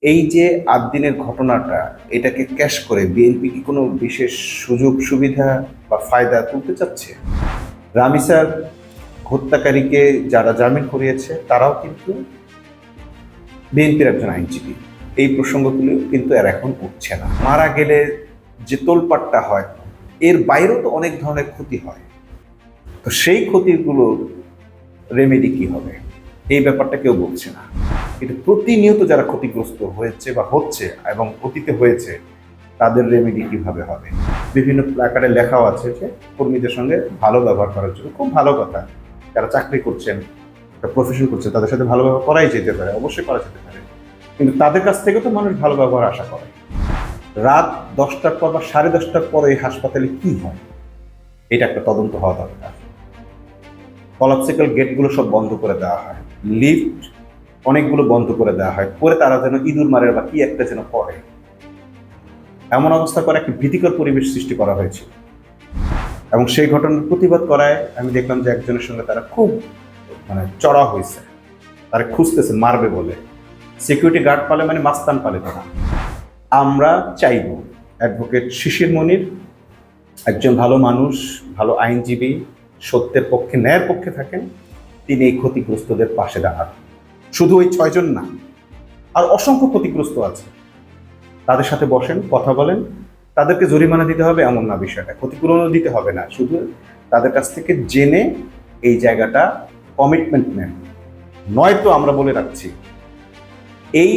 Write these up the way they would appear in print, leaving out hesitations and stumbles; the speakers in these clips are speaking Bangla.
এই যে ৮ দিনের ঘটনাটা, এটাকে ক্যাশ করে বিএনপি কি কোনো বিশেষ সুযোগ সুবিধা বা ফায়দা তুলতে চাচ্ছে? রামিসার হত্যাকারীকে যারা জামিন করিয়েছে তারাও কিন্তু বিএনপির একজন আইনজীবী। এই প্রসঙ্গগুলো কিন্তু আর এখন উঠছে না। মারা গেলে যে তোলপাটটা হয়, এর বাইরেও তো অনেক ধরনের ক্ষতি হয়। তো সেই ক্ষতিগুলোর রেমেডি কি হবে, এই ব্যাপারটা কেউ বলছে না। কিন্তু প্রতিনিয়ত যারা ক্ষতিগ্রস্ত হয়েছে বা হচ্ছে এবং অতীতে হয়েছে, তাদের রেমেডি কিভাবে হবে? বিভিন্ন প্ল্যাকার্ডে লেখাও আছে যে কর্মীদের সঙ্গে ভালো ব্যবহার করার জন্য। খুব ভালো কথা। যারা চাকরি করছেন, একটা প্রফেশন করছেন, তাদের সাথে ভালো ব্যবহার করাই যেতে পারে, অবশ্যই করা যেতে পারে। কিন্তু তাদের কাছ থেকে তো মানুষ ভালো ব্যবহার আশা করে। রাত ১০টার পর বা ১০:৩০টার পর এই হাসপাতালে কি হয়, এটা একটা তদন্ত হওয়া দরকার। কলাপসিক্যাল গেটগুলো সব বন্ধ করে দেওয়া হয়, লিফট অনেকগুলো বন্ধ করে দেওয়া হয়, করে তারা যেন ইঁদুর মারে বা কি একটা যেন করে, এমন অবস্থা করে একটা ভীতিকর পরিবেশ সৃষ্টি করা হয়েছিল। এবং সেই ঘটনার প্রতিবাদ করায় আমি দেখলাম যে একজনের সঙ্গে তারা খুব চড়া হয়েছে, তারা খুঁজতেছে মারবে বলে। সিকিউরিটি গার্ড পালে মানে মাস্তান পালে তারা। আমরা চাইব অ্যাডভোকেট শিশির মনির একজন ভালো মানুষ, ভালো আইনজীবী, সত্যের পক্ষে ন্যায়ের পক্ষে থাকেন, তিনি এই ক্ষতিগ্রস্তদের পাশে দাঁড়ান। শুধু ওই ৬ জন না, আর অসংখ্য ক্ষতিগ্রস্ত আছে, তাদের সাথে বসেন, কথা বলেন। তাদেরকে জরিমানা দিতে হবে এমন না, বিষয়টা ক্ষতিপূরণও দিতে হবে না, শুধু তাদের কাছ থেকে জেনে এই জায়গাটা কমিটমেন্ট নেন। নয়তো আমরা বলে রাখছি, এই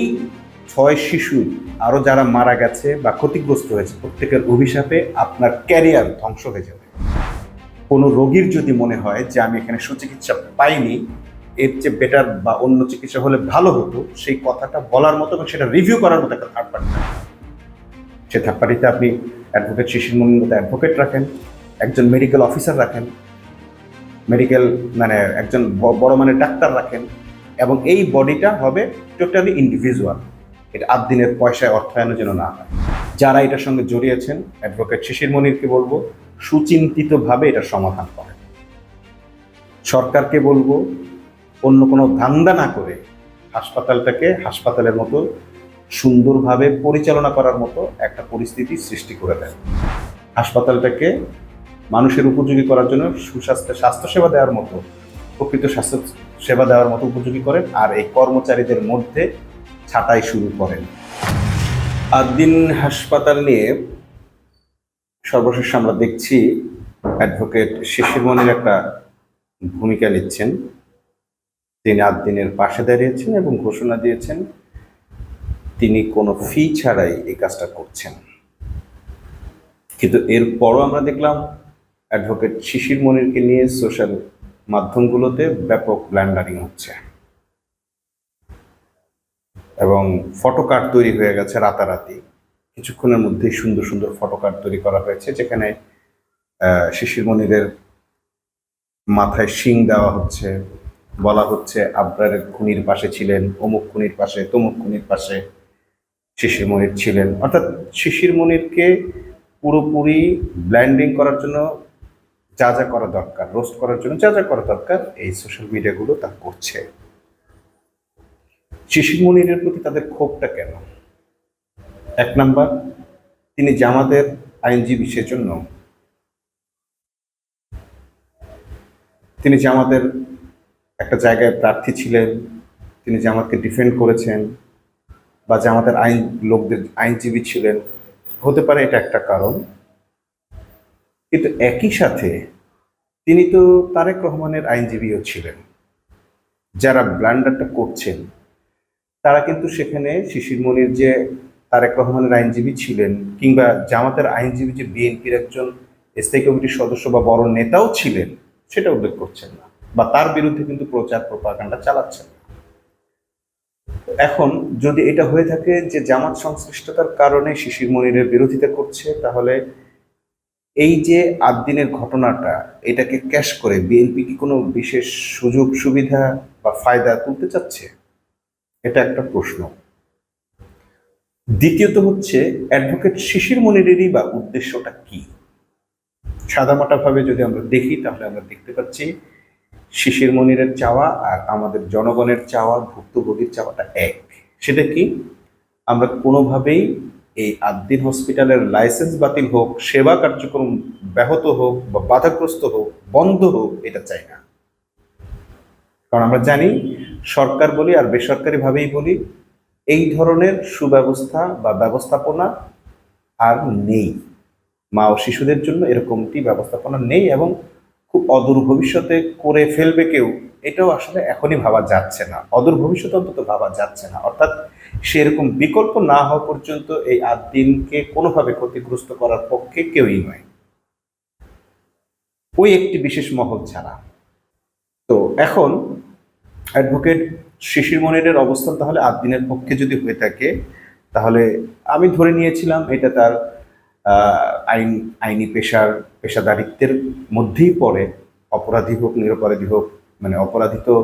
৬ শিশু আরো যারা মারা গেছে বা ক্ষতিগ্রস্ত হয়েছে, প্রত্যেকের অভিশাপে আপনার ক্যারিয়ার ধ্বংস হয়ে যাবে। কোনো রোগীর যদি মনে হয় যে আমি এখানে সুচিকিৎসা পাইনি, এর চেয়ে বেটার বা অন্য চিকিৎসা হলে ভালো হতো, সেই কথাটা বলার মতো এবং সেটা রিভিউ করার মতো একটা থার্ড পার্টি থাকবে। সে থার্ড পার্টিতে আপনি অ্যাডভোকেট শিশির মনির মতো অ্যাডভোকেট রাখেন, একজন মেডিকেল অফিসার রাখেন, মেডিকেল একজন বড় মানের ডাক্তার রাখেন, এবং এই বডিটা হবে টোটালি ইন্ডিভিজুয়াল। এটা ৮ দিনের পয়সায় অর্থায়নের জন্য না হয়। যারা এটার সঙ্গে জড়িয়েছেন, অ্যাডভোকেট শিশির মনিরকে বলবো সুচিন্তিতভাবে এটার সমাধান করেন। সরকারকে বলবো অন্য কোনো ধান্দা না করে হাসপাতালটাকে হাসপাতালের মতো সুন্দরভাবে পরিচালনা করার মতো একটা পরিস্থিতি সৃষ্টি করে দেন। হাসপাতালটাকে মানুষের উপযোগী করার জন্য স্বাস্থ্যসেবা দেওয়ার মতো, প্রকৃত স্বাস্থ্য সেবা দেওয়ার মতো উপযোগী করেন, আর এই কর্মচারীদের মধ্যে ছাঁটাই শুরু করেন। ৮ দিন হাসপাতাল নিয়ে সর্বশেষ আমরা দেখছি অ্যাডভোকেট শিশির মনির একটা ভূমিকা নিচ্ছেন। তিনি ৮ দিনের পাশে দাঁড়িয়েছেন এবং ঘোষণা দিয়েছেন তিনি কোনো ফি ছাড়াই এই কাজটা করছেন। কিন্তু এরপরও আমরা দেখলাম অ্যাডভোকেট শিশির মনিরকে নিয়ে সোশ্যাল মাধ্যমগুলোতে ব্যাপক ব্ল্যান্ডারিং হচ্ছে এবং ফটোকার্ড তৈরি হয়ে গেছে রাতারাতি। কিছুক্ষণের মধ্যেই সুন্দর সুন্দর ফটোকার্ড তৈরি করা হয়েছে, যেখানে শিশির মনিরের মাথায় শিং দেওয়া হচ্ছে, বলা হচ্ছে আবরারের খুনির পাশে ছিলেন, অমুক খুনির পাশে, তমুক খুনির পাশে শিশির মনির ছিলেন। অর্থাৎ শিশির মনিরকে পুরোপুরি ব্ল্যান্ডিং করার জন্য যা যা করা দরকার, রোস্ট করার জন্য যা যা করা দরকার, এই সোশ্যাল মিডিয়াগুলো তা করছে। শিশির মনিরের প্রতি তাদের ক্ষোভটা কেন? ১ নাম্বার, তিনি জামাতের আইনজীবী, সেজন্য তিনি জামাতের একটা জায়গায় প্রার্থী ছিলেন, তিনি জামাতকে ডিফেন্ড করেছেন, বা জামাতের লোকদের আইনজীবী ছিলেন, হতে পারে এটা একটা কারণ। কিন্তু একই সাথে তিনি তো তারেক রহমানের আইনজীবীও ছিলেন। যারা ব্লান্ডারটা করছেন তারা কিন্তু সেখানে শিশির মনির যে তারেক রহমানের আইনজীবী ছিলেন, কিংবা জামাতের আইনজীবী যে বিএনপির একজন স্থায়ী কমিটির সদস্য বা বড় নেতাও ছিলেন, সেটা উল্লেখ করছেন না, বা তার বিরুদ্ধে কিন্তু প্রচার প্রপাগান্ডা চালাচ্ছেন না। এখন যদি এটা হয়ে থাকে যে জামাত সংশ্লিষ্টতার কারণে শিশির মনিরের বিরোধিতা করছে, তাহলে এই যে ৮ দিনের ঘটনাটা, এটাকে ক্যাশ করে বিএনপি কি কোনো বিশেষ সুযোগ সুবিধা বা ফায়দা তুলতে চাচ্ছে? এটা একটা প্রশ্ন। দ্বিতীয়ত হচ্ছে, অ্যাডভোকেট শিশির মনিরেরই বা উদ্দেশ্যটা কি? সাদামাটাভাবে যদি আমরা দেখি, তাহলে আমরা দেখতে পাচ্ছি শিশির মনিরের চাওয়া আর আমাদের জনগণের চাওয়া, ভুক্তভোগীর চাওয়াটা এক। সেটা কি? আমরা কোনোভাবেই এই আদ্দিন হসপিটালের লাইসেন্স বাতিল হোক, সেবা কার্যক্রম ব্যাহত হোক বা বাধাগ্রস্ত হোক, বন্ধ হোক, এটা চাই না। কারণ আমরা জানি, সরকার বলি আর বেসরকারিভাবেই বলি, এই ধরনের সুব্যবস্থা বা ব্যবস্থাপনা আর নেই। মা ও শিশুদের জন্য এরকমটি ব্যবস্থাপনা নেই এবং খুব অদূর ভবিষ্যতে করে ফেলবে কেউ, এটাও আসলে এখনই ভাবা যাচ্ছে না, অদূর ভবিষ্যতে অন্তত ভাবা যাচ্ছে না। অর্থাৎ সেরকম বিকল্প না হওয়া পর্যন্ত এই আদ্দিনকে কোনোভাবে ক্ষতিগ্রস্ত করার পক্ষে কেউই নয়, ওই একটি বিশেষ মহল ছাড়া। তো এখন অ্যাডভোকেট শিশির মনিরের অবস্থান তাহলে আদ্দিনের পক্ষে যদি হয়ে থাকে, তাহলে আমি ধরে নিয়েছিলাম এটা তার আইনি পেশাদারিত্বের মধ্যেই পড়ে। অপরাধী হোক নিরপরাধী হোক, মানে অপরাধী তো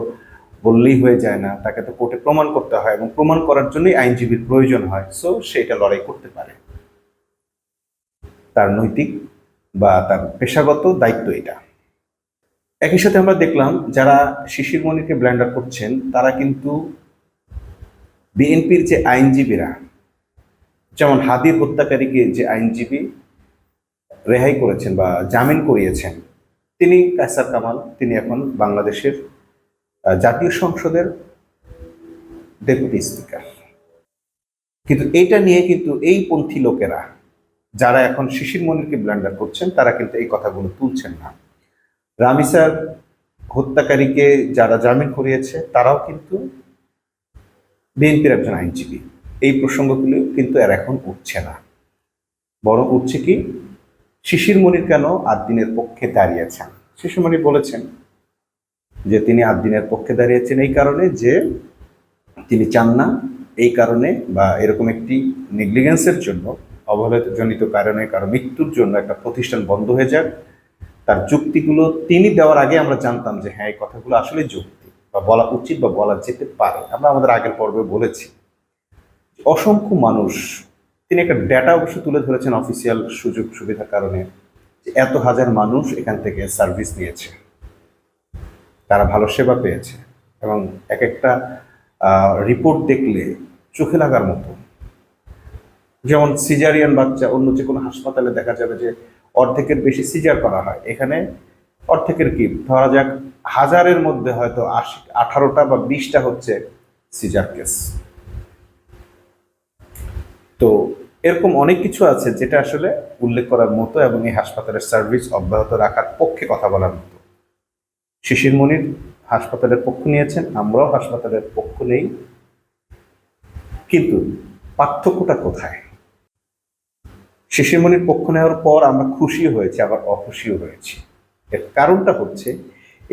বললেই হয়ে যায় না, তাকে তো কোর্টে প্রমাণ করতে হয় এবং প্রমাণ করার জন্যই আইনজীবীর প্রয়োজন হয়। সো সেটা লড়াই করতে পারে, তার নৈতিক বা তার পেশাগত দায়িত্ব এটা। একই সাথে আমরা দেখলাম যারা শিশির মনিরকে ব্ল্যান্ডার করছেন তারা কিন্তু বিএনপির যে আইনজীবীরা, যেমন হাদির হত্যাকারীকে যে আইনজীবী রেহাই করেছেন বা জামিন করিয়েছেন, তিনি কায়সার কামাল, তিনি এখন বাংলাদেশের জাতীয় সংসদের ডেপুটি স্পিকার। কিন্তু এটা নিয়ে কিন্তু এই পন্থী লোকেরা যারা এখন শিশির মনিরকে ব্ল্যান্ডার করছেন, তারা কিন্তু এই কথাগুলো তুলছেন না। রামিসার হত্যাকারীকে যারা জামিন করিয়েছে তারাও কিন্তু বিএনপির একজন আইনজীবী। এই প্রসঙ্গগুলো কিন্তু এর এখন উঠছে না, বরং উঠছে কি, শিশির মনির কেন আদ্দিনের পক্ষে দাঁড়িয়েছেন। শিশির মনির বলেছেন যে তিনি আদ্দিনের পক্ষে দাঁড়িয়েছেন এই কারণে যে তিনি চান না এই কারণে বা এরকম একটি নেগলিগেন্সের জন্য, অবহেলাজনিত কারণে কারো মৃত্যুর জন্য একটা প্রতিষ্ঠান বন্ধ হয়ে যাক। তার যুক্তিগুলো তিনি দেওয়ার আগে আমরা জানতাম যে হ্যাঁ, এই কথাগুলো আসলে যুক্তি বা বলা উচিত বা বলা যেতে পারে। আমরা আমাদের আগের পর্বে বলেছি অসংখ্য মানুষ, তিনি একটা ডেটা অবশ্য তুলে ধরেছেন অফিসিয়াল সুযোগ সুবিধার কারণে, যে এত হাজার মানুষ এখান থেকে সার্ভিস নিয়েছে, তারা ভালো সেবা পেয়েছে এবং এক একটা রিপোর্ট দেখলে চোখে লাগার মতো। যেমন সিজারিয়ান বাচ্চা অন্য যে কোনো হাসপাতালে দেখা যাবে যে অর্ধেকের বেশি সিজার করা হয়, এখানে অর্ধেকের কি ধরা যাক 1000-এর মধ্যে হয়তো 18টা বা 20টা হচ্ছে সিজার কেস। তো এরকম অনেক কিছু আছে যেটা আসলে উল্লেখ করার মতো এবং এই হাসপাতালের সার্ভিস অব্যাহত রাখার পক্ষে কথা বলার মতো। শিশির মনির হাসপাতালের পক্ষ নিয়েছেন, আমরাও হাসপাতালের পক্ষ নেই, কিন্তু পার্থক্যটা কোথায়? শিশির মনির পক্ষ নেওয়ার পর আমরা খুশিও হয়েছি, আবার অখুশিও হয়েছি। এর কারণটা হচ্ছে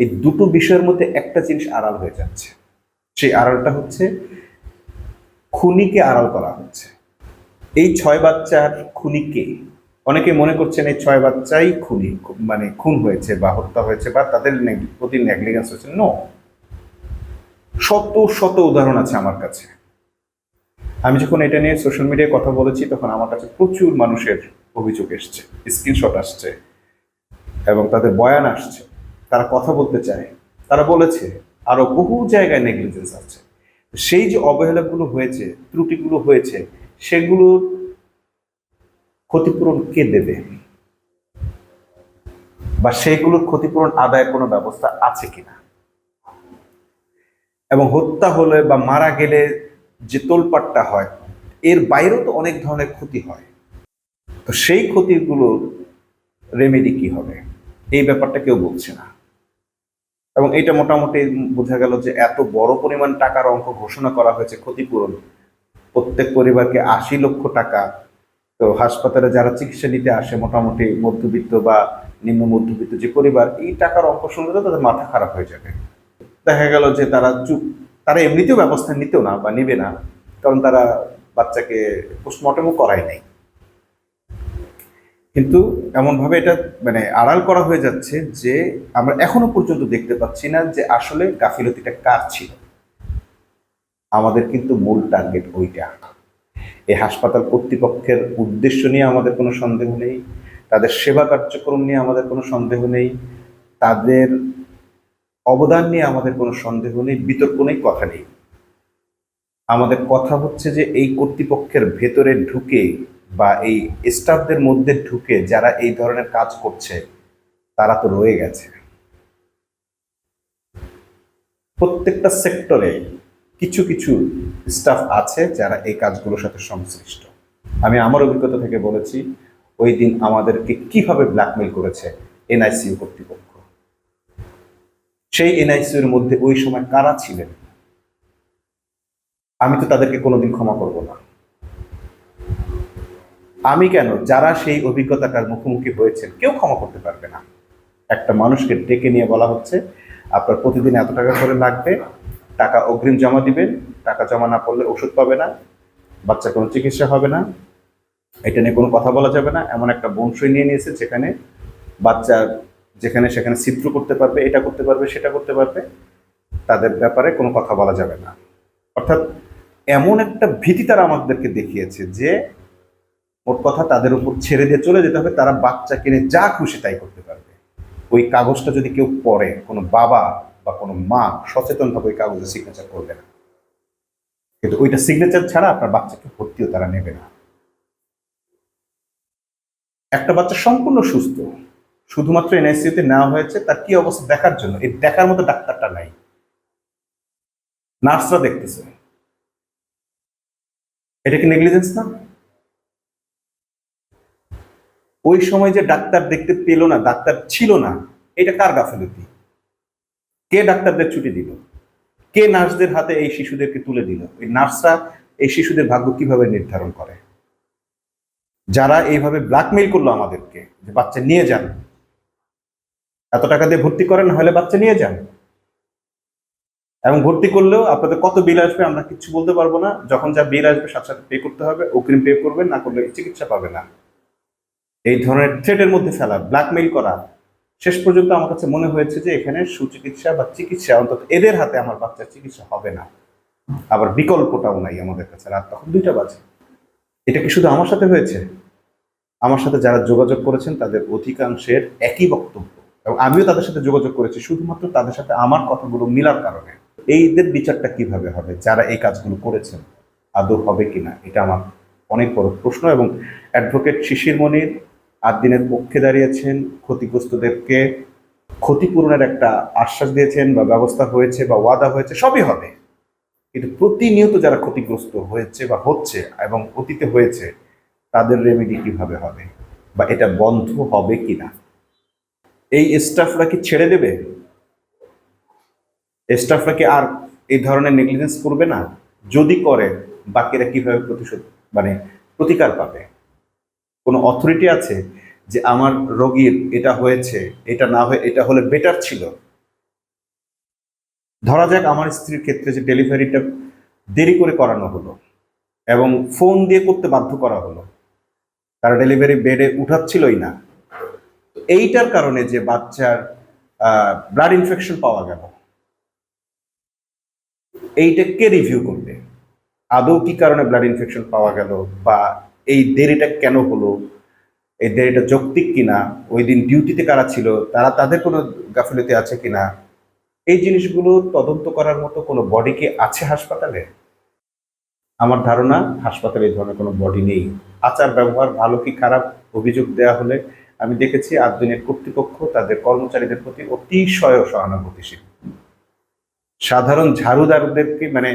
এই দুটো বিষয়ের মধ্যে একটা জিনিস আড়াল হয়ে যাচ্ছে। সেই আড়ালটা হচ্ছে খুনিকে আড়াল করা হচ্ছে। এই 6 বাচ্চার খুনিকে অনেকে মনে করছেন এই 6 বাচ্চাই খুনি, মানে খুন হয়েছে বা হত্যা হয়েছে বা তাদের প্রতি নেগলিগেন্স হয়েছে। নো, শত শত উদাহরণ আছে আমার কাছে। আমি যখন এটা নিয়ে সোশ্যাল মিডিয়ায় কথা বলেছি তখন আমার কাছে প্রচুর মানুষের অভিযোগ এসছে, স্ক্রিনশট আসছে এবং তাদের বয়ান আসছে, তারা কথা বলতে চায়। তারা বলেছে আরো বহু জায়গায় নেগলিজেন্স আছে। সেই যে অবহেলাগুলো হয়েছে, ত্রুটিগুলো হয়েছে, সেগুলোর ক্ষতিপূরণ কে দেবে বা সেগুলোর ক্ষতিপূরণ আদায়ের কোনো ব্যবস্থা আছে কিনা? এবং হত্যা হলে বা মারা গেলে যে তোলপাটটা হয়, এর বাইরেও তো অনেক ধরনের ক্ষতি হয়। তো সেই ক্ষতিগুলোর রেমেডি কি হবে, এই ব্যাপারটা কেউ বলছে না। এবং এটা মোটামুটি বোঝা গেল যে এত বড় পরিমাণ টাকার অঙ্ক ঘোষণা করা হয়েছে ক্ষতিপূরণ, প্রত্যেক পরিবারকে 80 লক্ষ টাকা। তো হাসপাতালে যারা চিকিৎসা নিতে আসে মোটামুটি মধ্যবিত্ত বা নিম্ন মধ্যবিত্ত যে পরিবার, এই টাকার অঙ্ক শুনলে তো তাদের মাথা খারাপ হয়ে যাবে। দেখা গেল যে তারা চুপ, তারা এমনিতেও ব্যবস্থা নিতেও না বা নিবে না, কারণ তারা বাচ্চাকে পোস্টমর্টমও করায় নাই। কিন্তু এমনভাবে এটা মানে আড়াল করা হয়ে যাচ্ছে যে আমরা এখনো পর্যন্ত দেখতে পাচ্ছি না যে আসলে গাফিলতিটা কার ছিল। আমাদের কিন্তু মূল টার্গেট ওইটা। এই হাসপাতাল কর্তৃপক্ষের উদ্দেশ্য নিয়ে আমাদের কোনো সন্দেহ নেই, তাদের সেবা কার্যক্রম নিয়ে আমাদের কোনো সন্দেহ নেই, তাদের অবদান নিয়ে আমাদের কোনো সন্দেহ নেই, বিতর্ক নেই, কথা নেই। আমাদের কথা হচ্ছে যে এই কর্তৃপক্ষের ভেতরে ঢুকে বা এই স্টাফদের মধ্যে ঢুকে যারা এই ধরনের কাজ করছে তারা তো রয়ে গেছে। প্রত্যেকটা সেক্টরে কিছু কিছু স্টাফ আছে যারা এই কাজগুলোর সাথে সংশ্লিষ্ট। আমি আমার অভিজ্ঞতা থেকে বলেছি, ওই দিন আমাদেরকে কিভাবে ব্ল্যাকমেল করেছে এনআইসিইউ কর্তৃপক্ষ। সেই এনআইসিইউর মধ্যে ওই সময় কারা ছিলেন, আমি তো তাদেরকে কোনোদিন ক্ষমা করব না। আমি কেন, যারা সেই অভিজ্ঞতাটার মুখোমুখি হয়েছেন কেউ ক্ষমা করতে পারবে না। একটা মানুষকে ডেকে নিয়ে বলা হচ্ছে আপনার প্রতিদিন এত টাকা করে লাগবে, টাকা অগ্রিম জমা দিবেন, টাকা জমা না পড়লে ওষুধ পাবে না, বাচ্চা কোনো চিকিৎসা হবে না, এটা নিয়ে কোনো কথা বলা যাবে না। এমন একটা বংশই নিয়ে নিয়েছে যেখানে বাচ্চা যেখানে সেখানে ছিদ্র করতে পারবে, এটা করতে পারবে, সেটা করতে পারবে, তাদের ব্যাপারে কোনো কথা বলা যাবে না। অর্থাৎ এমন একটা ভীতি তারা আমাদেরকে দেখিয়েছে যে ওর কথা তাদের উপর ছেড়ে দিয়ে চলে যেতে হবে, তারা বাচ্চা কিনে যা খুশি তাই করতে পারবে। ওই কাগজটা যদি কেউ পড়ে, কোনো বাবা বা কোনো মা সচেতনভাবে ওই কাগজে সিগনেচার করবে না, কিন্তু ওইটা সিগনেচার ছাড়া আপনার বাচ্চাকে ভর্তিও তারা নেবে না। একটা বাচ্চা সম্পূর্ণ সুস্থ, শুধুমাত্র এনআইসিইউতে নেওয়া হয়েছে তার কি অবস্থা দেখার জন্য, এই দেখার মতো ডাক্তারটা নাই, নার্সরা দেখতেছে। এটা কি নেগলিজেন্স না? ওই সময় যে ডাক্তার দেখতে পেল না, ডাক্তার ছিল না, এটা কার গাফিলতি? কে ডাক্তারদের ছুটি দিল? কে নার্সদের হাতে এই শিশুদেরকে তুলে দিল? ওই নার্সরা এই শিশুদের ভাগ্য কিভাবে নির্ধারণ করে? যারা এইভাবে ব্ল্যাকমেইল করলো আমাদেরকে যে বাচ্চা নিয়ে যান, এত টাকা দিয়ে ভর্তি করেন, না হলে বাচ্চা নিয়ে যান, এবং ভর্তি করলেও আপনাদের কত বিল আসবে আমরা কিছু বলতে পারবো না, যখন যা বিল আসবে সাথে সাথে পে করতে হবে, অগ্রিম পে করবেন, না করলে চিকিৎসা পাবে না। এই ধরনের থ্রেটের মধ্যে ফেলা, ব্ল্যাকমেইল করা, শেষ পর্যন্ত আমার কাছে মনে হয়েছে যে এখানে সুচিকিৎসা বা চিকিৎসা অন্তত এদের হাতে আমার বাচ্চার চিকিৎসা হবে না। আবার বিকল্পটাও নাই আমাদের কাছে। রাত তখন 2টা বাজে। এটা কি শুধু আমার সাথে হয়েছে? আমার সাথে যারা যোগাযোগ করেছেন তাদের অধিকাংশের একই বক্তব্য, এবং আমিও তাদের সাথে যোগাযোগ করেছি শুধুমাত্র তাদের সাথে আমার কথাগুলো মিলার কারণে। এইদের বিচারটা কিভাবে হবে? যারা এই কাজগুলো করেছেন আদৌ হবে কিনা, এটা আমার অনেক বড় প্রশ্ন। এবং অ্যাডভোকেট শিশির মনির 8 দিনের পক্ষে দাঁড়িয়েছেন, ক্ষতিগ্রস্তদেরকে ক্ষতিপূরণের একটা আশ্বাস দিয়েছেন, বা ব্যবস্থা হয়েছে বা ওয়াদা হয়েছে, সবই হবে। কিন্তু প্রতিনিয়ত যারা ক্ষতিগ্রস্ত হয়েছে বা হচ্ছে এবং অতীতে হয়েছে, তাদের রেমেডি কিভাবে হবে, বা এটা বন্ধ হবে কিনা? এই স্টাফরা কি ছেড়ে দেবে? স্টাফরা কি আর এই ধরনের নেগলিজেন্স করবে না? যদি করে, বাকিরা কিভাবে প্রতিশোধ মানে প্রতিকার পাবে? কোনো অথরিটি আছে যে আমার রোগীর এটা হয়েছে, এটা না হয়ে এটা হলে বেটার ছিল? ধরা যাক আমার স্ত্রীর ক্ষেত্রে যে ডেলিভারিটা দেরি করে করানো হলো এবং ফোন দিয়ে করতে বাধ্য করা হলো, তারা ডেলিভারি বেডে উঠাচ্ছিলই না, এইটার কারণে যে বাচ্চার ব্লাড ইনফেকশন পাওয়া গেল, এইটা কে রিভিউ করবে? আদৌ কি কারণে ব্লাড ইনফেকশন পাওয়া গেল, বা এই দেরিটা কেন হলো, এই দেরিটা যৌক্তিক কিনা, ওই দিন ডিউটিতে কারা ছিল, তারা তাদের কোনো গাফিলতি আছে কিনা, এই জিনিসগুলো তদন্ত করার মতো কোনো বডি কি আছে হাসপাতালে? আমার ধারণা হাসপাতালে এই ধরনের কোনো বডি নেই। আচার ব্যবহার ভালো কি খারাপ অভিযোগ দেওয়া হলে আমি দেখেছি 8 দিনের কর্তৃপক্ষ তাদের কর্মচারীদের প্রতি অতিশয় সহানুভূতিশীল। সাধারণ ঝাড়ুদারদেরকে মানে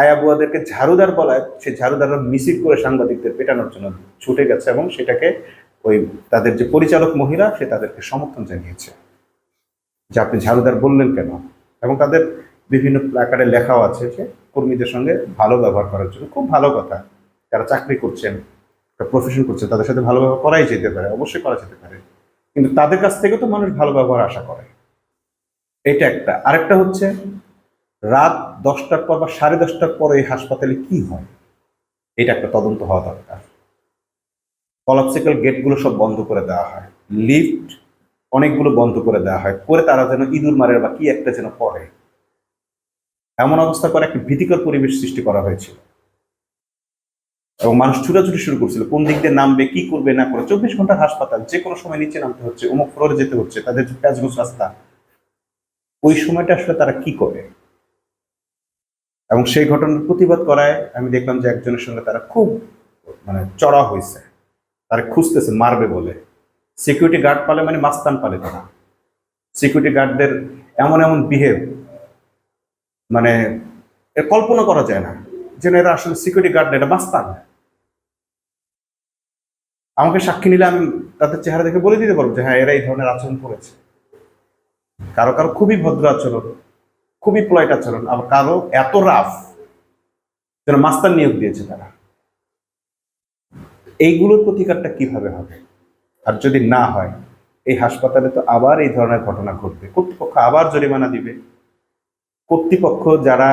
আয়াবুয়াদেরকে ঝাড়ুদার বলায় সে ঝাড়ুদাররা মিছিল করে সাংবাদিকদের পেটানোর জন্য ছুটে গেছে, এবং সেটাকে ওই তাদের যে পরিচালক মহিলা সে তাদেরকে সমর্থন জানিয়েছে যে আপনি ঝাড়ুদার বললেন কেন। এবং তাদের বিভিন্ন প্ল্যাকার্ডে লেখাও আছে যে কর্মীদের সঙ্গে ভালো ব্যবহার করার জন্য। খুব ভালো কথা, যারা চাকরি করছেন, একটা প্রফেশন করছেন, তাদের সাথে ভালো ব্যবহার করাই যেতে পারে, অবশ্যই করা যেতে পারে, কিন্তু তাদের কাছ থেকে তো মানুষ ভালো ব্যবহার আশা করে। এটা একটা। আরেকটা হচ্ছে রাত 10টার পর বা 10:30টার পর এই হাসপাতালে কি হয়, এটা একটা তদন্ত হওয়া দরকার। কলাপসিক্যাল গেটগুলো সব বন্ধ করে দেওয়া হয়, লিফট অনেকগুলো বন্ধ করে দেওয়া হয়, করে তারা যেন ইঁদুর মারে বা কি একটা যেন করে, এমন অবস্থা করে একটা ভীতিকর পরিবেশ সৃষ্টি করা হয়েছিল। এবং মানুষ ছুটাছুটি শুরু করছিল, কোন দিক দিয়ে নামবে, কি করবে না করে। 24 ঘন্টার হাসপাতাল, যে কোনো সময় নিচে নামতে হচ্ছে, অমুক ফ্লোরে যেতে হচ্ছে, তাদের যে প্যাচগোছ রাস্তা, ওই সময়টা আসলে তারা কি করে? এবং সেই ঘটনার প্রতিবাদ করায় আমি দেখলাম যে একজনের সঙ্গে তারা খুব চড়া হয়েছে, তারা খুঁজতেছে মারবে বলে। সিকিউরিটি গার্ড পালে মানে মাস্তান পালে তারা। সিকিউরিটি গার্ডদের এমন এমন বিহেভ, মানে এর কল্পনা করা যায় না যেন এরা আসলে সিকিউরিটি গার্ড না, এটা মাস্তান। আমাকে সাক্ষী নিলে আমি তাদের চেহারা দেখে বলে দিতে পারবো যে হ্যাঁ, এরা এই ধরনের আচরণ করেছে। কারো কারো খুবই ভদ্র আচরণ, খুবই পোলাইট আচরণ, আবার কারো এত রাফ যেন মাস্তান নিয়োগ দিয়েছে তারা। এইগুলোর প্রতিকারটা কিভাবে হবে? আর যদি না হয়, এই হাসপাতালে তো আবার এই ধরনের ঘটনা ঘটবে, কর্তৃপক্ষ আবার জরিমানা দিবে। কর্তৃপক্ষ যারা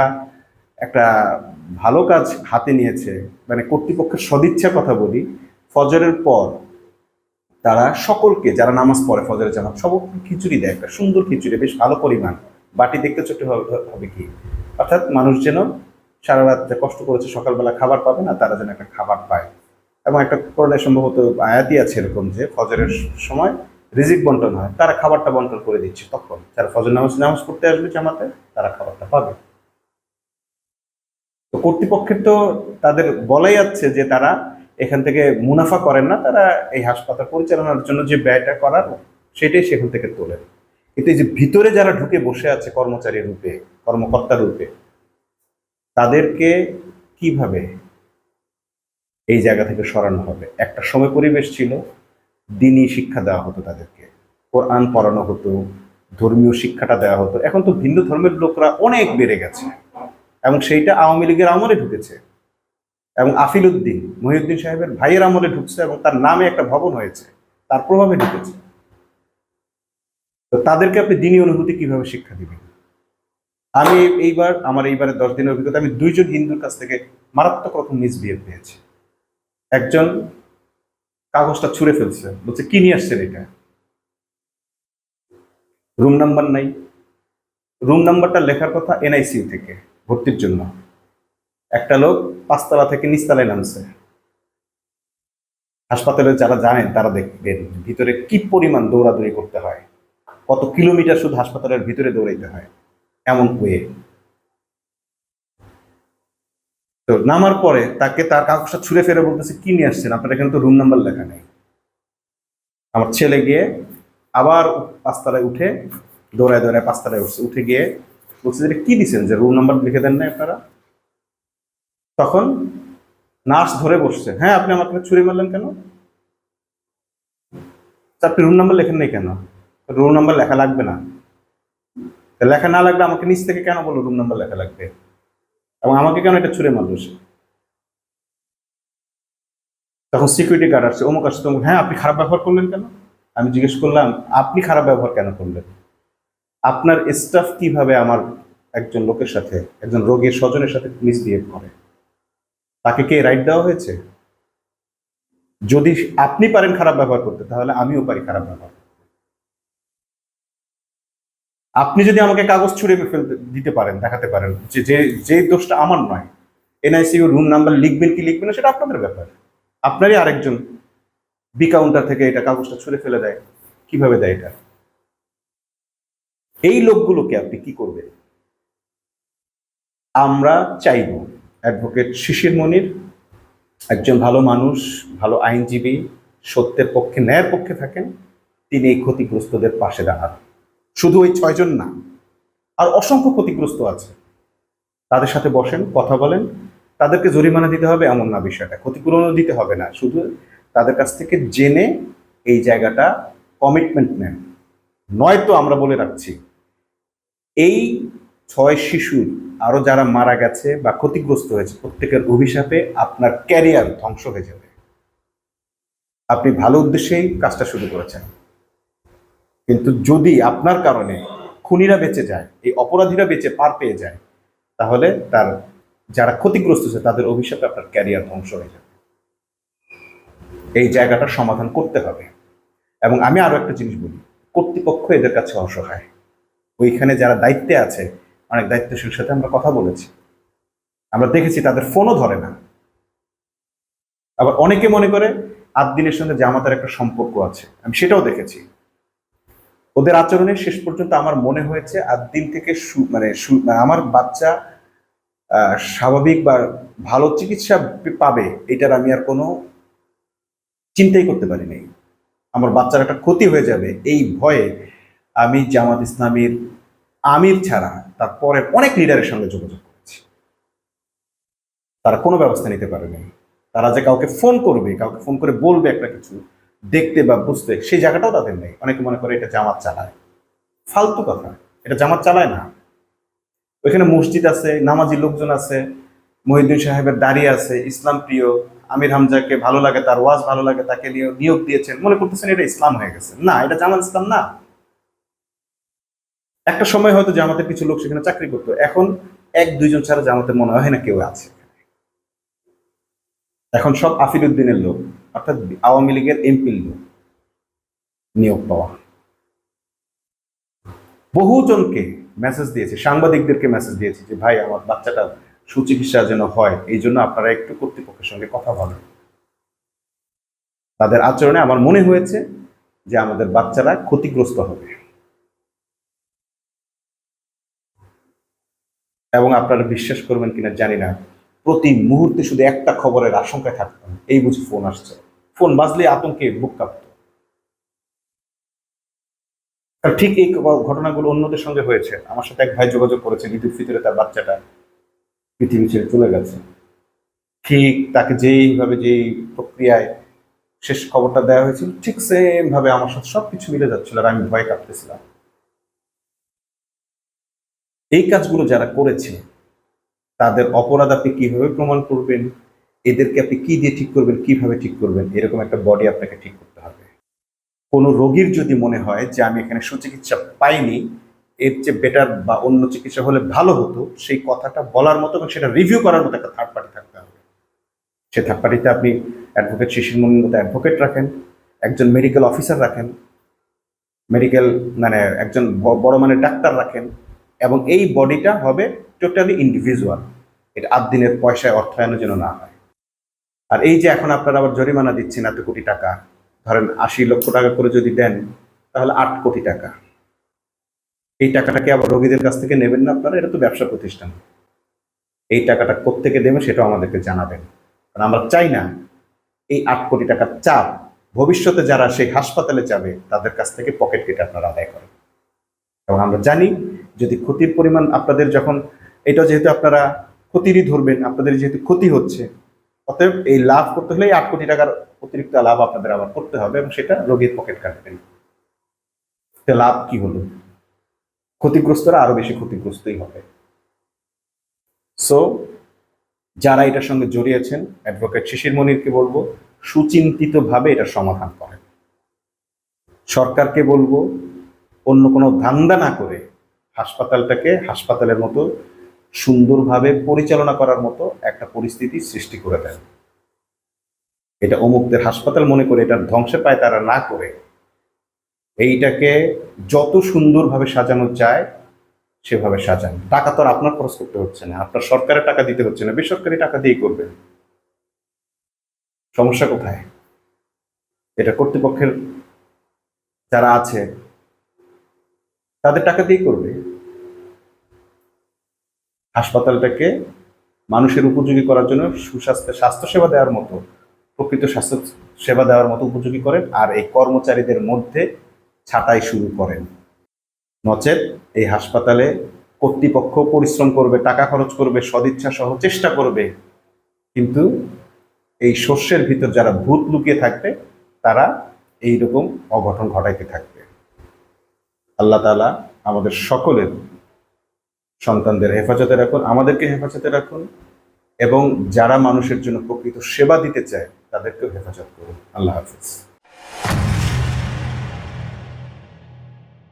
একটা ভালো কাজ হাতে নিয়েছে, মানে কর্তৃপক্ষের সদিচ্ছার কথা বলি, ফজরের পর তারা সকলকে, যারা নামাজ পড়ে ফজরের জামাত, সকলকে খিচুড়ি দেয়, একটা সুন্দর খিচুড়ি, বেশ ভালো পরিমাণ, বাটি দেখতে ছোট হবে কি, অর্থাৎ মানুষ যেন সারা রাত যে কষ্ট করেছে সকালবেলা খাবার পাবে না, তারা যেন একটা খাবার পায়। এবং একটা কোরআনে সম্ভবত আয়াতি আছে এরকম যে ফজরের সময় রিজিক বন্টন হয়, তারা খাবারটা বন্টন করে দিচ্ছে। তখন যারা ফজর নামাজ পড়তে আসবে জামাতে, তারা খাবারটা পাবে। তো কর্তৃপক্ষের তো তাদের বলাই যাচ্ছে যে তারা এখান থেকে মুনাফা করেন না, তারা এই হাসপাতাল পরিচালনার জন্য যে ব্যয়টা করার সেটাই সেখান থেকে তোলেন। কিন্তু এই যে ভিতরে যারা ঢুকে বসে আছে কর্মচারী রূপে, কর্মকর্তা রূপে, তাদেরকে কিভাবে এই জায়গা থেকে সরানো হবে? একটা সময় পরিবেশ ছিল, দিনই শিক্ষা দেওয়া হতো তাদেরকে, কোরআন পড়ানো হতো, ধর্মীয় শিক্ষাটা দেওয়া হতো। এখন তো ভিন্ন ধর্মের লোকরা অনেক বেড়ে গেছে, এবং সেইটা আওয়ামী লীগের আমলে ঢুকেছে, এবং আফিল উদ্দিন মহিউদ্দিন সাহেবের ভাইয়ের আমলে ঢুকছে, এবং তার নামে একটা ভবন হয়েছে, তার প্রভাবে ঢুকেছে। তো তাদেরকে আপনি দিনী অনুভূতি কিভাবে শিক্ষা দিবেন? আমি আমার এইবারের 10 দিনের অভিজ্ঞতা, আমি 2 জন হিন্দুর কাছ থেকে মারাত্মক রকম মিসবিহেভ পেয়েছি। একজন কাগজটা ছুঁড়ে ফেলছে, বলছে কি নিয়ে আসছেন এটা, রুম নাম্বার নাই। রুম নাম্বারটা লেখার কথা এনআইসিইউ থেকে ভর্তির জন্য। একটা লোক 5 তলা থেকে নিচতলায় নামছে। হাসপাতালে যারা জানেন তারা দেখবেন ভিতরে কি পরিমাণ দৌড়াদৌড়ি করতে হয়, কত কিলোমিটার শুধু হাসপাতালের ভিতরে দৌড়াইতে হয়, এমন ওয়ে। তো নামার পরে তাকে তার কাগজটা ছুঁড়ে ফেলে বলতেছে কি নিয়ে আসছেন, আপনার এখানে তো রুম নাম্বার লেখা নেই। আমার ছেলে গিয়ে আবার 5 তলায় উঠে দৌড়ায় 5 তলায় উঠছে, উঠে গিয়ে বলছে যে কি দিচ্ছেন, যে রুম নাম্বার লিখে দেন না আপনারা। তখন নার্স ধরে বসছে, হ্যাঁ আপনি আমাকে ছুরি মারলেন কেন, আপনি রুম নাম্বার লেখেন নাই কেন? রুম নাম্বার লেখা লাগবে না, লেখা না লাগলে আমাকে নিচ থেকে কেন বললো রুম নাম্বার লেখা লাগবে, এবং আমাকে কেন এটা ছুঁড়ে মারলো সে? তখন সিকিউরিটি গার্ড আসছে, অমুক আসছে, তমুক, হ্যাঁ আপনি খারাপ ব্যবহার করলেন কেন? আমি জিজ্ঞেস করলাম আপনি খারাপ ব্যবহার কেন করলেন? আপনার স্টাফ কিভাবে আমার একজন লোকের সাথে, একজন রোগীর স্বজনের সাথে মিসবিহেভ করে, তাকে কে রাইট দেওয়া হয়েছে? যদি আপনি পারেন খারাপ ব্যবহার করতে, তাহলে আমিও পারি খারাপ ব্যবহার করতে। আপনি যদি আমাকে কাগজ ছুঁড়ে ফেলতে দিতে পারেন, দেখাতে পারেন যে যে দোষটা আমার নয়, এনআইসিইউ রুম নাম্বার লিখবেন কি লিখবেন না সেটা আপনাদের ব্যাপার। আপনারই আরেকজন বি কাউন্টার থেকে এটা কাগজটা ছুঁড়ে ফেলে দেয়, কিভাবে দেয় এটা? এই লোকগুলোকে আপনি কি করবেন? আমরা চাইব অ্যাডভোকেট শিশির মনির একজন ভালো মানুষ, ভালো আইনজীবী, সত্যের পক্ষে, ন্যায়ের পক্ষে থাকেন, তিনি এই ক্ষতিগ্রস্তদের পাশে দাঁড়ান। শুধু ওই 6 জন না, আর অসংখ্য ক্ষতিগ্রস্ত আছে, তাদের সাথে বসেন, কথা বলেন। তাদেরকে জরিমানা দিতে হবে এমন না, বিষয়টা ক্ষতিপূরণও দিতে হবে না, শুধু তাদের কাছ থেকে জেনে এই জায়গাটা কমিটমেন্ট নেন। নয়তো আমরা বলে রাখছি, এই 6 শিশুর আরো যারা মারা গেছে বা ক্ষতিগ্রস্ত হয়েছে, প্রত্যেকের অভিশাপে আপনার ক্যারিয়ার ধ্বংস হয়ে যাবে। আপনি ভালো উদ্দেশ্যেই কাজটা শুরু করেছেন, কিন্তু যদি আপনার কারণে খুনিরা বেঁচে যায়, এই অপরাধীরা বেঁচে পার পেয়ে যায়, তাহলে তার যারা ক্ষতিগ্রস্ত হয়েছে তাদের অভিশাপে আপনার ক্যারিয়ার ধ্বংস হয়ে যাবে। এই জায়গাটা সমাধান করতে হবে। এবং আমি আরো একটা জিনিস বলি, কর্তৃপক্ষ এদের কাছে অসহায়। ওইখানে যারা দায়িত্বে আছে, অনেক দায়িত্বশীল সাথে আমরা কথা বলেছি, আমরা দেখেছি তাদের ফোনও ধরে না। আবার অনেকে মনে করে আদ্দিনের সঙ্গে জামাতের একটা সম্পর্ক আছে, আমি সেটাও দেখেছি। ওদের আচরণে শেষ পর্যন্ত আমার মনে হয়েছে আদ্দিন থেকে আমার বাচ্চা স্বাভাবিক বা ভালো চিকিৎসা পাবে, এটার আমি আর কোনো চিন্তাই করতে পারি নাই। আমার বাচ্চার একটা ক্ষতি হয়ে যাবে এই ভয়ে আমি জামাত ইসলামীর আমির ছাড়া তারপরে অনেক লিডারের সঙ্গে যোগাযোগ করেছি। তারা কোনো ব্যবস্থা নিতে পারেনি। তারা যে কাউকে ফোন করবে, কাউকে ফোন করে বলবে একটা কিছু দেখতে বা বুঝতে, সেই জায়গাটাও তাদের নেই। অনেকে মনে করে এটা জামাত চালায়, ফালতু কথা। এটা জামাত চালায় না। ওইখানে মসজিদ আছে, নামাজি লোকজন আছে, মহিউদ্দিন সাহেবের দাঁড়িয়ে আছে, ইসলাম প্রিয়, আমির হামজাকে ভালো লাগে, তার ওয়াজ ভালো লাগে, তাকে নিয়োগ দিয়েছেন, মনে করতেছেন এটা ইসলাম হয়ে গেছে। না, এটা জামাত ইসলাম না। একটা সময় হয়তো জামাতের কিছু লোক সেখানে চাকরি করতো, এখন এক দুইজন ছাড়া জামাতের মনে হয় না কেউ আছে। এখন সব আফিরুদ্দিনের লোক, অর্থাৎ আওয়ামী লীগের এমপির লোক নিয়োগ পাওয়া। বহুজনকে মেসেজ দিয়েছে, সাংবাদিকদেরকে মেসেজ দিয়েছে যে ভাই আমার বাচ্চাটা সুচিকিৎসা যেন হয়, এই জন্য আপনারা একটু কর্তৃপক্ষের সঙ্গে কথা বলেন। তাদের আচরণে আমার মনে হয়েছে যে আমাদের বাচ্চারা ক্ষতিগ্রস্ত হবে। এবং আপনারা বিশ্বাস করবেন কিনা জানি না, প্রতি মুহূর্তে শুধু একটা খবরের আশঙ্কায় থাকতাম, এই বুঝি ফোন আসছে। ফোন বাজলে আতঙ্কে বুক কাঁপত। ঠিক এই ঘটনাগুলো অন্যদের সঙ্গে হয়েছে। আমার সাথে এক ভাই যোগাযোগ করেছে, ঈদুল ফিতরে তার বাচ্চাটা পৃথিবী ছেড়ে চলে গেছে। ঠিক তাকে যেই প্রক্রিয়ায় শেষ খবরটা দেওয়া হয়েছিল, ঠিক সেম ভাবে আমার সাথে সবকিছু মিলে যাচ্ছিল, আর আমি ভয় কাঁপতেছিলাম। এই কাজগুলো যারা করেছে তাদের অপরাধ আপনি কিভাবে প্রমাণ করবেন, এদেরকে আপনি কি দিয়ে ঠিক করবেন, কিভাবে ঠিক করবেন, এরকম একটা বডি আপনাকে ঠিক করতে হবে। কোনো রোগীর যদি মনে হয় যে আমি এখানে সুচিকিৎসা পাইনি, এর চেয়ে বেটার বা অন্য চিকিৎসা হলে ভালো হতো, সেই কথাটা বলার মতো এবং সেটা রিভিউ করার মতো একটা থার্ড পার্টি থাকতে হবে। সে থার্ড পার্টিতে আপনি অ্যাডভোকেট শিশির মনির মতো অ্যাডভোকেট রাখেন, একজন মেডিকেল অফিসার রাখেন, মেডিকেল মানে একজন বড় মানের ডাক্তার রাখেন, এবং এই বডিটা হবে টোটালি ইন্ডিভিজুয়াল। এটা 8 দিনের পয়সায় অর্থায়নের জন্য না হয়। আর এই যে এখন আপনারা আবার জরিমানা দিচ্ছেন এত কোটি টাকা, ধরেন 80 লক্ষ টাকা করে যদি দেন তাহলে 8 কোটি টাকা। এই টাকাটাকে আবার রোগীদের কাছ থেকে নেবেন না আপনারা, এটা তো ব্যবসা প্রতিষ্ঠান। এই টাকাটা কোত্থেকে দেবেন সেটাও আমাদেরকে জানাবেন, কারণ আমরা চাই না এই 8 কোটি টাকার চাপ ভবিষ্যতে যারা সেই হাসপাতালে যাবে তাদের কাছ থেকে পকেট কেটে আপনারা আদায় করেন। এবং আমরা জানি যদি ক্ষতির পরিমাণ আপনাদের যখন, এটা যেহেতু আপনারা ক্ষতিরই ধরবেন, আপনাদের যেহেতু ক্ষতি হচ্ছে, অতএব এই লাভ করতে হলে 8 কোটি টাকার অতিরিক্ত লাভ আপনাদের আবার করতে হবে, এবং সেটা রোগীর পকেট কাটবেন। লাভ কি হলো? ক্ষতিগ্রস্তরা আরো বেশি ক্ষতিগ্রস্তই হবে। সো যারা এটার সঙ্গে জড়িয়েছেন, অ্যাডভোকেট শিশির মনিরকে বলবো সুচিন্তিতভাবে এটা সমাধান করেন। সরকারকে বলবো অন্য কোনো ধান্দা না করে হাসপাতালটাকে হাসপাতালের মতো সুন্দরভাবে পরিচালনা করার মতো একটা পরিস্থিতি সৃষ্টি করে দেন। এটা অমুকদের হাসপাতাল মনে করে এটা ধ্বংসের পায় তারা না করে, এইটাকে যত সুন্দরভাবে সাজানো যায় সেভাবে সাজান। টাকা তো আর আপনার খরচ করতে হচ্ছে না, আপনার সরকারের টাকা দিতে হচ্ছে না, বেসরকারি টাকা দিয়েই করবেন। সমস্যা কোথায়? এটা কর্তৃপক্ষের যারা আছে তাদের টাকা দিয়েই করবে। হাসপাতালটাকে মানুষের উপযোগী করার জন্য স্বাস্থ্যসেবা দেওয়ার মতো, প্রকৃত স্বাস্থ্য সেবা দেওয়ার মতো উপযোগী করেন, আর এই কর্মচারীদের মধ্যে ছাঁটাই শুরু করেন। নচেত এই হাসপাতালে কর্তৃপক্ষ পরিশ্রম করবে, টাকা খরচ করবে, সদিচ্ছা সহ চেষ্টা করবে, কিন্তু এই শস্যের ভিতর যারা ভূত লুকিয়ে থাকবে তারা এইরকম অঘটন ঘটাইতে থাকবে। আল্লাহ তাআলা আমাদের সকলের সন্তানদের হেফাজতে রাখুন, আমাদেরকে হেফাজতে রাখুন, এবং যারা মানুষের জন্য প্রকৃত সেবা দিতে চায় তাদেরকেও হেফাজত করুন। আল্লাহ হাফিজ।